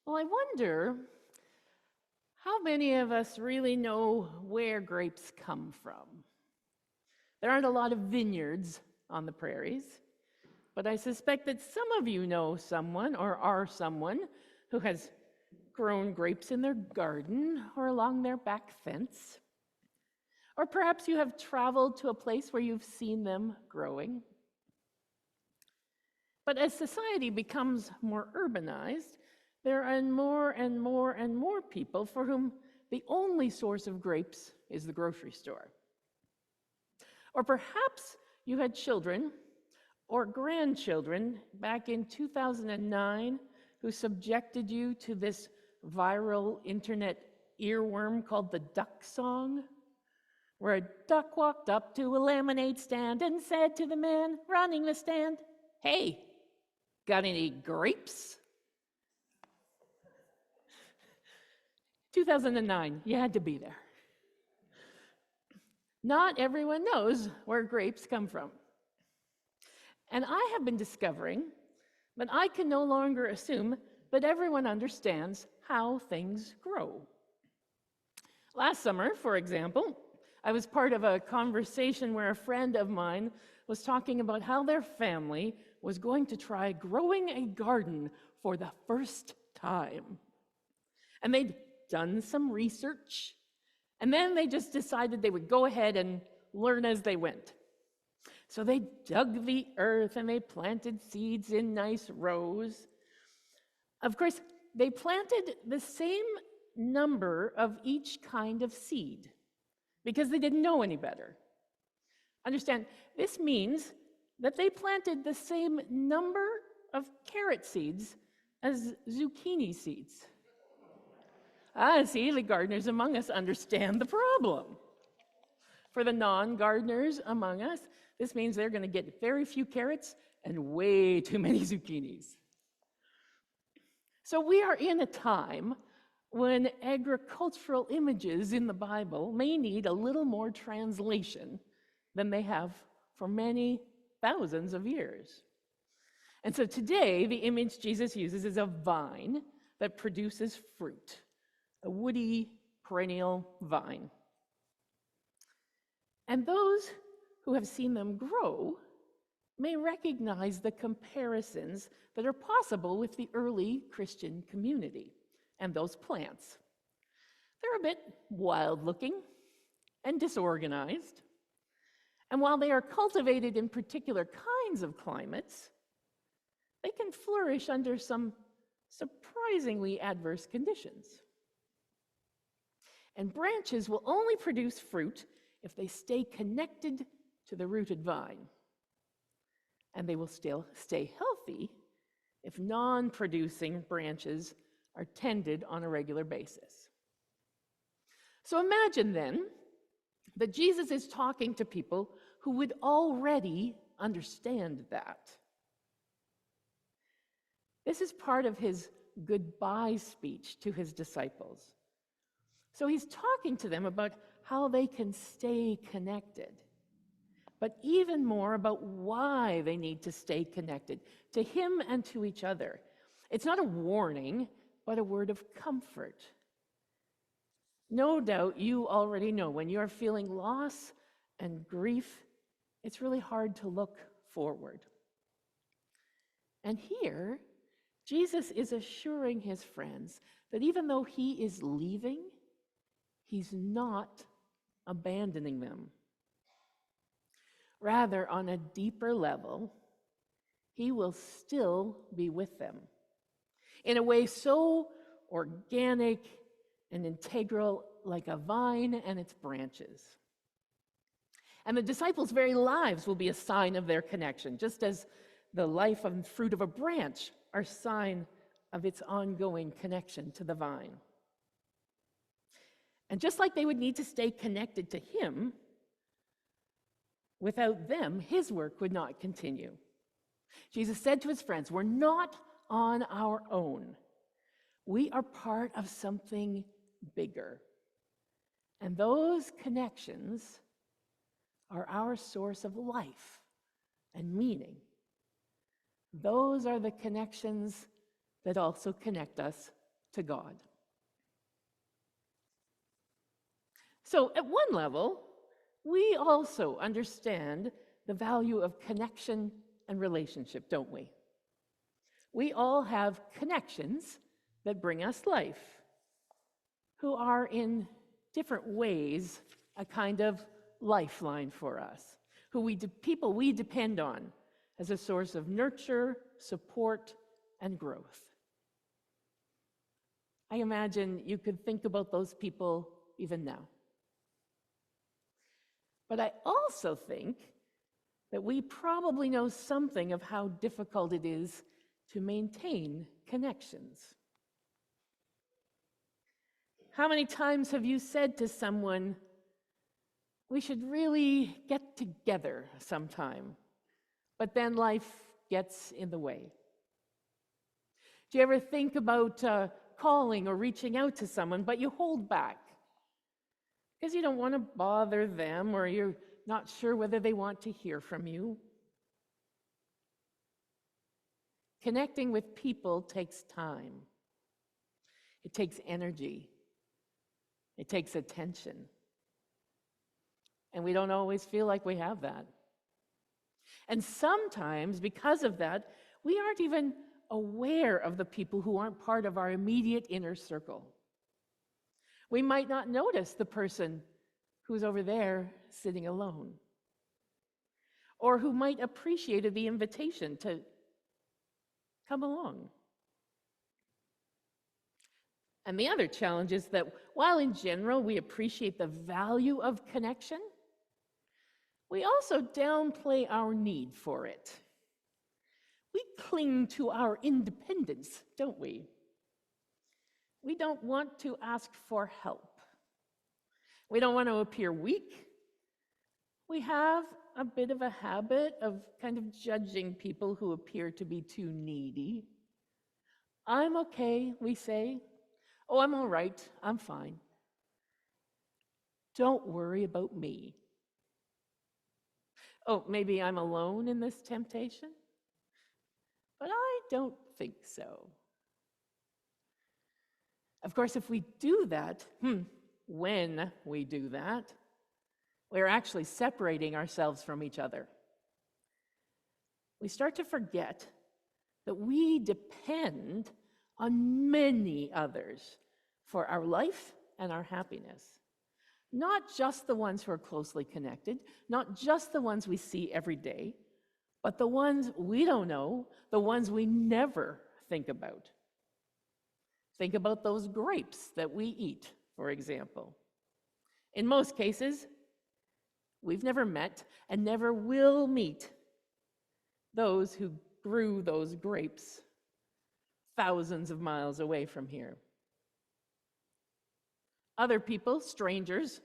Well, I wonder how many of us really know where grapes come from. There aren't a lot of vineyards on the prairies, but I suspect that some of you know someone or are someone who has grown grapes in their garden or along their back fence. Or perhaps you have traveled to a place where you've seen them growing. But as society becomes more urbanized, there are more and more and more people for whom the only source of grapes is the grocery store. Or perhaps you had children or grandchildren back in 2009 who subjected you to this viral internet earworm called the duck song, where a duck walked up to a lemonade stand and said to the man running the stand, "Hey, got any grapes?" 2009, you had to be there. Not everyone knows where grapes come from. And I have been discovering that I can no longer assume that everyone understands how things grow. Last summer, for example, I was part of a conversation where a friend of mine was talking about how their family was going to try growing a garden for the first time. And they'd done some research, and then they just decided they would go ahead and learn as they went. So they dug the earth and they planted seeds in nice rows. Of course, they planted the same number of each kind of seed because they didn't know any better. Understand, this means that they planted the same number of carrot seeds as zucchini seeds. See, the gardeners among us understand the problem. For the non-gardeners among us, this means they're going to get very few carrots and way too many zucchinis. So we are in a time when agricultural images in the Bible may need a little more translation than they have for many thousands of years. And so today, the image Jesus uses is a vine that produces fruit, a woody, perennial vine. And those who have seen them grow may recognize the comparisons that are possible with the early Christian community and those plants. They're a bit wild-looking and disorganized. And while they are cultivated in particular kinds of climates, they can flourish under some surprisingly adverse conditions. And branches will only produce fruit if they stay connected to the rooted vine. And they will still stay healthy if non-producing branches are tended on a regular basis. So imagine then that Jesus is talking to people who would already understand that. This is part of his goodbye speech to his disciples. So he's talking to them about how they can stay connected, but even more about why they need to stay connected to him and to each other. It's not a warning, but a word of comfort. No doubt you already know when you're feeling loss and grief, it's really hard to look forward. And here, Jesus is assuring his friends that even though he is leaving, he's not abandoning them. Rather, on a deeper level, he will still be with them in a way so organic and integral, like a vine and its branches. And the disciples' very lives will be a sign of their connection, just as the life and fruit of a branch are a sign of its ongoing connection to the vine. And just like they would need to stay connected to him, without them, his work would not continue. Jesus said to his friends, we're not on our own. We are part of something bigger. And those connections are our source of life and meaning. Those are the connections that also connect us to God. So, at one level, we also understand the value of connection and relationship, don't we? We all have connections that bring us life, who are in different ways a kind of lifeline for us, people we depend on as a source of nurture, support, and growth. I imagine you could think about those people even now. But I also think that we probably know something of how difficult it is to maintain connections. How many times have you said to someone, "We should really get together sometime," but then life gets in the way? Do you ever think about calling or reaching out to someone, but you hold back because you don't want to bother them, or you're not sure whether they want to hear from you? Connecting with people takes time. It takes energy. It takes attention. And we don't always feel like we have that. And sometimes, because of that, we aren't even aware of the people who aren't part of our immediate inner circle. We might not notice the person who's over there sitting alone, or who might appreciate the invitation to come along. And the other challenge is that while in general we appreciate the value of connection, we also downplay our need for it. We cling to our independence, don't we? We don't want to ask for help. We don't want to appear weak. We have a bit of a habit of kind of judging people who appear to be too needy. "I'm okay," we say. "Oh, I'm all right. I'm fine. Don't worry about me." Oh, maybe I'm alone in this temptation? But I don't think so. Of course, if we do that, when we do that, we're actually separating ourselves from each other. We start to forget that we depend on many others for our life and our happiness. Not just the ones who are closely connected, not just the ones we see every day, but the ones we don't know, the ones we never think about. Think about those grapes that we eat, for example. In most cases, we've never met and never will meet those who grew those grapes thousands of miles away from here. Other people, strangers,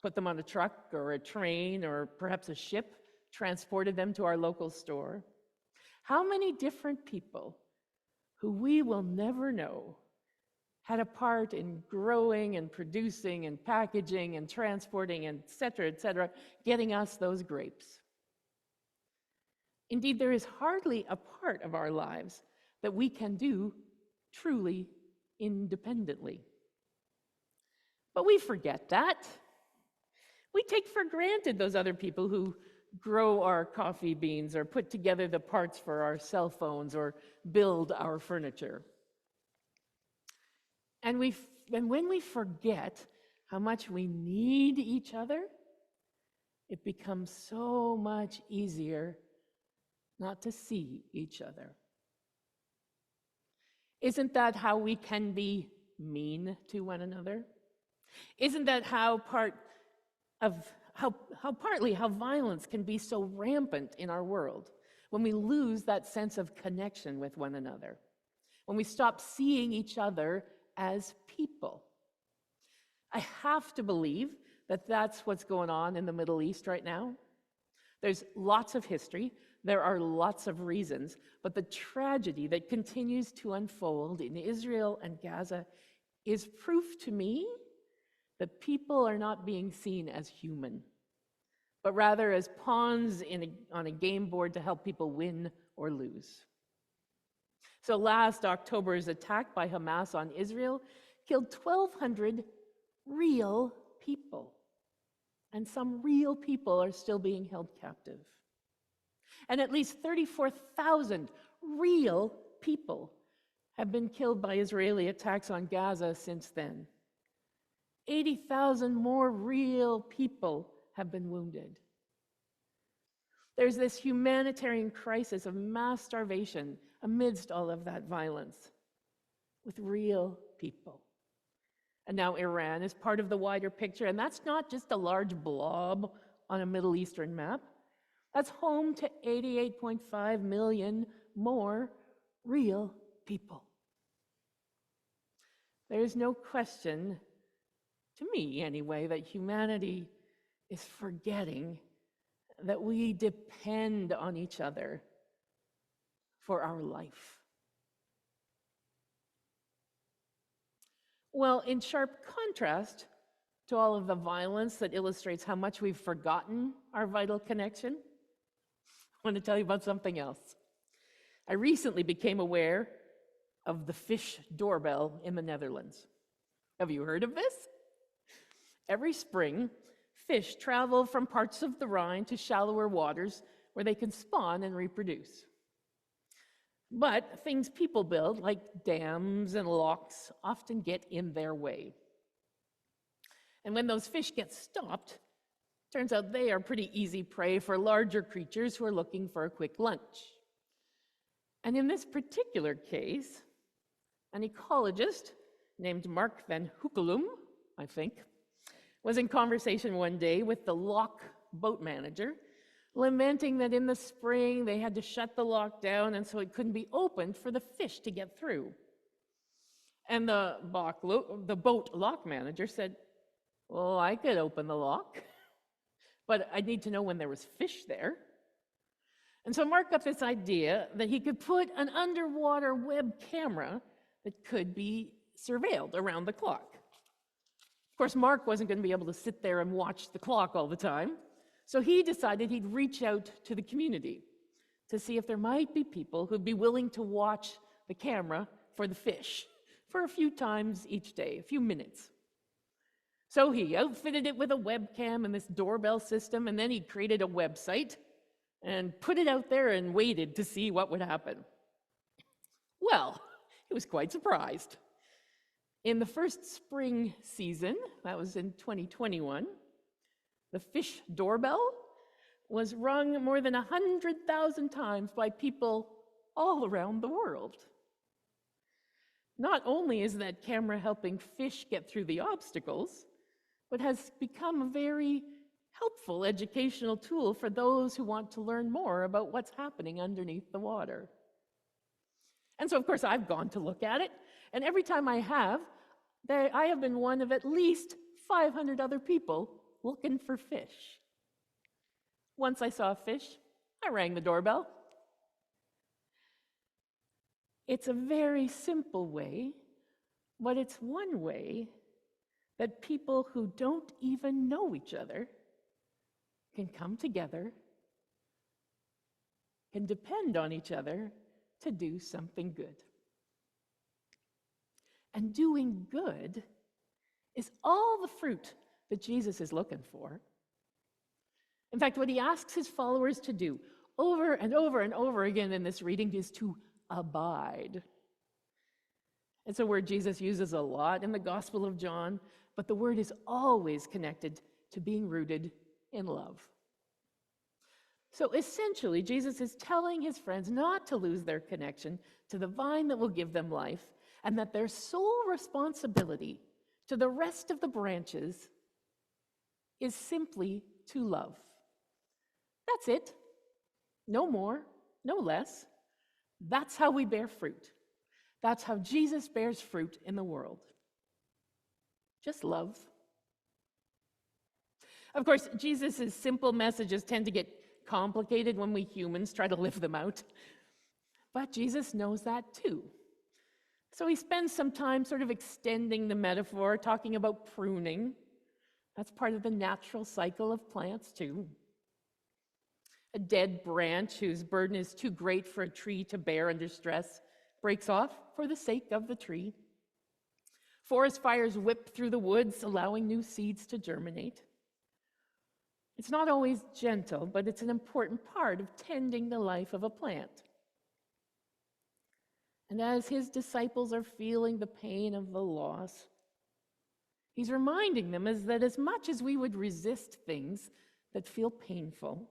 put them on a truck or a train or perhaps a ship, transported them to our local store. How many different people who we will never know had a part in growing and producing and packaging and transporting, et cetera, getting us those grapes? Indeed, there is hardly a part of our lives that we can do truly independently. But we forget that. We take for granted those other people who grow our coffee beans or put together the parts for our cell phones or build our furniture. And when we forget how much we need each other, it becomes so much easier not to see each other. Isn't that how we can be mean to one another? Isn't that partly how violence can be so rampant in our world, when we lose that sense of connection with one another, when we stop seeing each other as people? I have to believe that that's what's going on in the Middle East right now. There's lots of history, there are lots of reasons, but the tragedy that continues to unfold in Israel and Gaza is proof to me that people are not being seen as human, but rather as pawns on a game board to help people win or lose. So last October's attack by Hamas on Israel killed 1,200 real people. And some real people are still being held captive. And at least 34,000 real people have been killed by Israeli attacks on Gaza since then. 80,000 more real people have been wounded. There's this humanitarian crisis of mass starvation amidst all of that violence with real people. And now Iran is part of the wider picture, and that's not just a large blob on a Middle Eastern map. That's home to 88.5 million more real people. There's no question, to me anyway, that humanity is forgetting that we depend on each other for our life. Well, in sharp contrast to all of the violence that illustrates how much we've forgotten our vital connection, I want to tell you about something else. I recently became aware of the fish doorbell in the Netherlands. Have you heard of this? Every spring, fish travel from parts of the Rhine to shallower waters where they can spawn and reproduce. But things people build, like dams and locks, often get in their way. And when those fish get stopped, turns out they are pretty easy prey for larger creatures who are looking for a quick lunch. And in this particular case, an ecologist named Mark van Hoekelum, I think, was in conversation one day with the lock boat manager, lamenting that in the spring they had to shut the lock down and so it couldn't be opened for the fish to get through. And the boat lock manager said, well, I could open the lock, but I'd need to know when there was fish there. And so Mark got this idea that he could put an underwater web camera that could be surveilled around the clock. Of course, Mark wasn't going to be able to sit there and watch the clock all the time, so he decided he'd reach out to the community to see if there might be people who'd be willing to watch the camera for the fish for a few times each day, a few minutes. So he outfitted it with a webcam and this doorbell system, and then he created a website and put it out there and waited to see what would happen. Well, he was quite surprised. In the first spring season, that was in 2021, the fish doorbell was rung more than 100,000 times by people all around the world. Not only is that camera helping fish get through the obstacles, but has become a very helpful educational tool for those who want to learn more about what's happening underneath the water. And so, of course, I've gone to look at it, and every time I have been one of at least 500 other people looking for fish. Once I saw a fish, I rang the doorbell. It's a very simple way, but it's one way that people who don't even know each other can come together, can depend on each other to do something good. And doing good is all the fruit that Jesus is looking for. In fact, what he asks his followers to do over and over and over again in this reading is to abide. It's a word Jesus uses a lot in the Gospel of John, but the word is always connected to being rooted in love. So essentially, Jesus is telling his friends not to lose their connection to the vine that will give them life, and that their sole responsibility to the rest of the branches is simply to love. That's it. No more, no less. That's how we bear fruit. That's how Jesus bears fruit in the world. Just love. Of course, Jesus' simple messages tend to get complicated when we humans try to live them out. But Jesus knows that too. So he spends some time sort of extending the metaphor, talking about pruning. That's part of the natural cycle of plants too. A dead branch whose burden is too great for a tree to bear under stress breaks off for the sake of the tree. Forest fires whip through the woods, allowing new seeds to germinate. It's not always gentle, but it's an important part of tending the life of a plant. And as his disciples are feeling the pain of the loss, he's reminding them that as much as we would resist things that feel painful,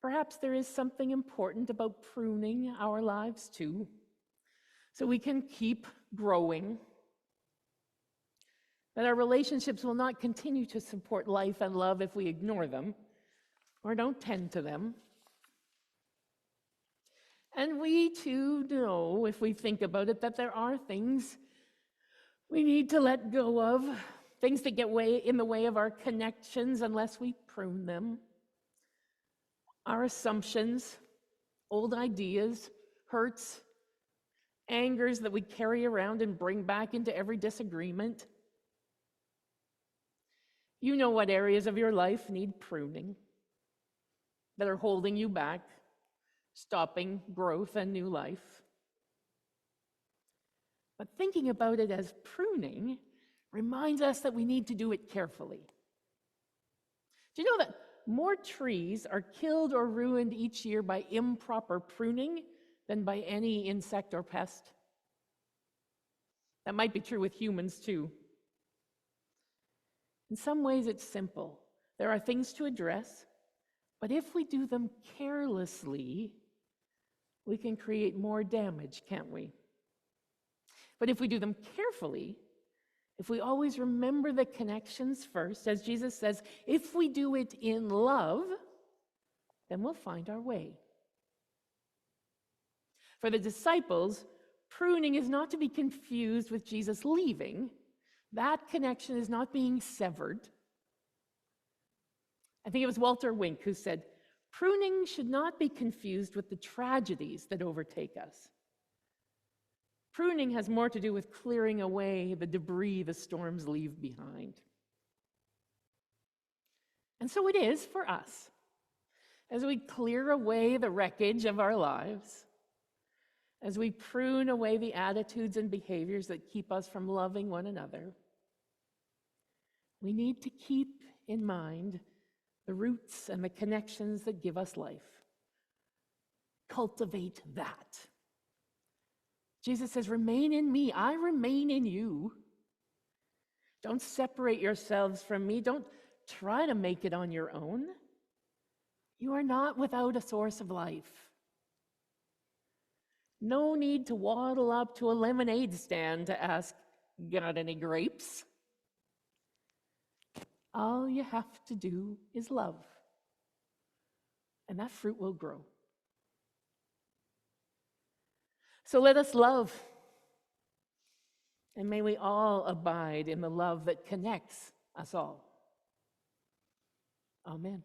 perhaps there is something important about pruning our lives too, so we can keep growing, that our relationships will not continue to support life and love if we ignore them or don't tend to them. And we too know, if we think about it, that there are things we need to let go of, things that get in the way of our connections unless we prune them. Our assumptions, old ideas, hurts, angers that we carry around and bring back into every disagreement. You know what areas of your life need pruning, that are holding you back, stopping growth and new life. But thinking about it as pruning reminds us that we need to do it carefully. Do you know that more trees are killed or ruined each year by improper pruning than by any insect or pest? That might be true with humans too. In some ways, it's simple. There are things to address, but if we do them carelessly, we can create more damage, can't we? But if we do them carefully, if we always remember the connections first, as Jesus says, if we do it in love, then we'll find our way. For the disciples, pruning is not to be confused with Jesus leaving. That connection is not being severed. I think it was Walter Wink who said, pruning should not be confused with the tragedies that overtake us. Pruning has more to do with clearing away the debris the storms leave behind. And so it is for us. As we clear away the wreckage of our lives, as we prune away the attitudes and behaviors that keep us from loving one another, we need to keep in mind the roots and the connections that give us life. Cultivate that. Jesus says, remain in me, I remain in you. Don't separate yourselves from me. Don't try to make it on your own. You are not without a source of life. No need to waddle up to a lemonade stand to ask, got any grapes? All you have to do is love, and that fruit will grow. So let us love, and may we all abide in the love that connects us all. Amen.